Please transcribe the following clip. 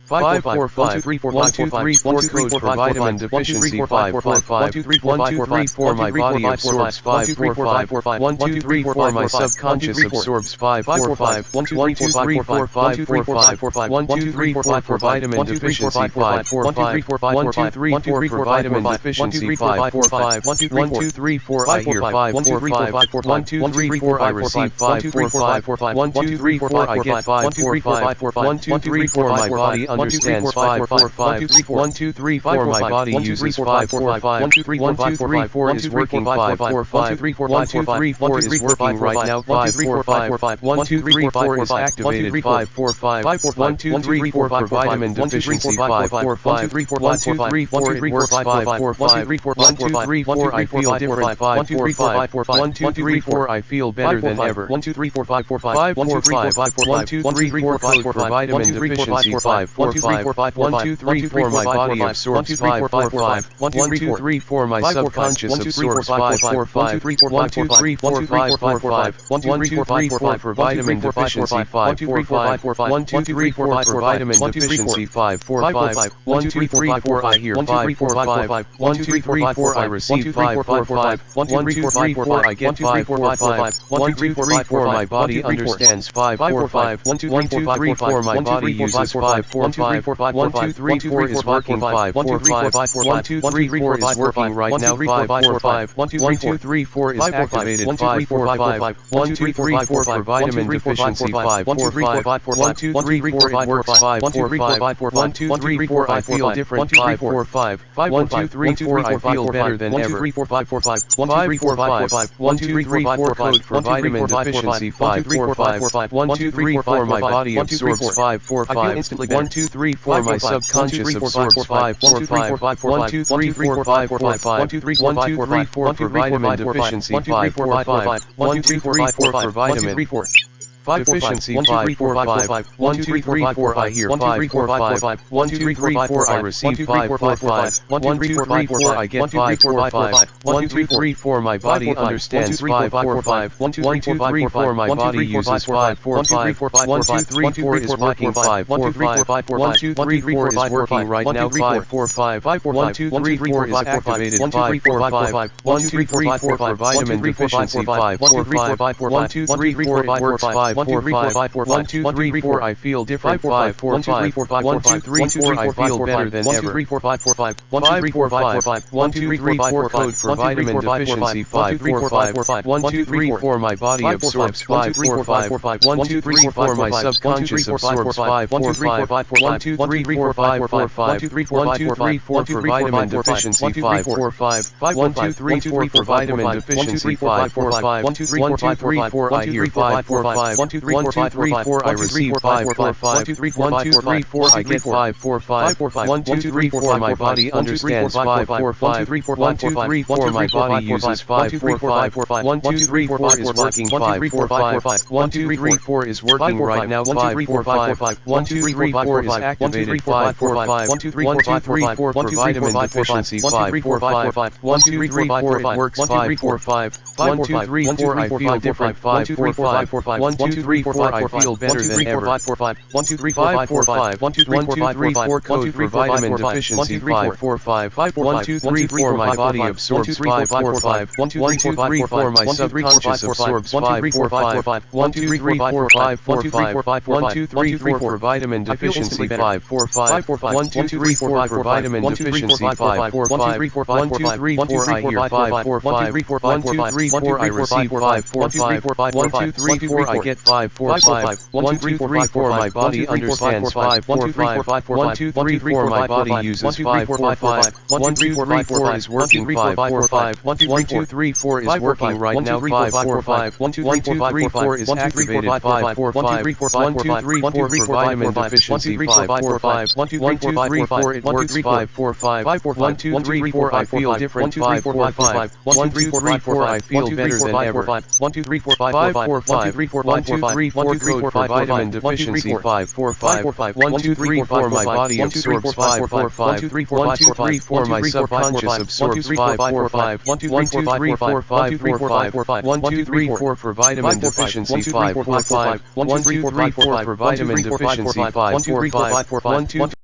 545 123 code for vitamin deficiency 545 1234 my body absorbs 545 1234 my subconscious absorbs 545 1234 545 1234 for vitamin deficiency 545 1234 for vitamin deficiency 545 1234 I hear 545 1234 I receive 545 1234 I get 545 1234 my body understands 545 1234 my body uses 545 1234 is working 545 1234 is working right now 545 1234 is activated 545 1234 for vitamin deficiency 545 1234 it works 545 1234 I feel different 545 1234 I feel better than ever 545 1234 code for vitamin deficiency 545 1234 my body absorbs 545 1234 my subconscious absorbs 545 1234 545 1234 for vitamin deficiency 545 1234 for vitamin deficiency 545 1234 I hear 545 1234 I receive 545 1234 I get 545 1234 my body understands 545 1234 my body uses 545 1234 is working 545 1234 is working right now 545 1234 is activated 545 1234 for vitamin deficiency 545 1234 it works 545 1234 I feel different 545 1234 I feel better than ever 545 1234 code for vitamin deficiency 545 1234 my body absorbs 545 1234 my subconscious absorbs 545 1234 545 1234 for vitamin deficiency 545 1234 for vitamin deficiency 545 1234 I hear 545 1234 I receive 545 1234 I get 545 1234 my body understands 545 1234 my body uses 545 1234 is working 545 1234 is working right now 545 1234 is activated 545 1234 for vitamin deficiency 545 1234 it works 545 1234 I feel different 545 1234 I feel better than ever 545 1234 code for vitamin deficiency 545 1234 my body absorbs 545 1234 my subconscious absorbs 545 1234 545 1234 for vitamin deficiency 545 1234 for vitamin deficiency 545 1234 I hear 545 1234 I receive 545 1234 I get 545 1234 my body understands 545 1234 my body uses 545 1234 is working 545 1234 is working right now 545 1234 is activated 545 1234 for vitamin deficiency 545 1234 it works 545 1234 I feel different 545 1234 I feel better than ever 545 1234 code for vitamin deficiency 545 1234 my body absorbs 545 1234 my subconscious absorbs 545 1234 545 1234 for vitamin deficiency 545 1234 for vitamin deficiency 545 1234 I hear 545 1234 I receive 545 1234 I get 545 1234 my body understands 545 1234 my body uses 545 1234 is working 545 1234 is working right now 545 1234 is activated 545 1234 for vitamin deficiency 545 1234 it works 545 1234 I feel different 545 1234 I feel better than ever 545 1234 2 3 4 code for vitamin deficiency 545 1 2 3 4 my body absorbs 545 1 2 3 4 my subconscious absorbs 545 1 2 3 4 545 1 2 3 4 for vitamin deficiency 545 1 2 3 4 for vitamin deficiency 545 1 2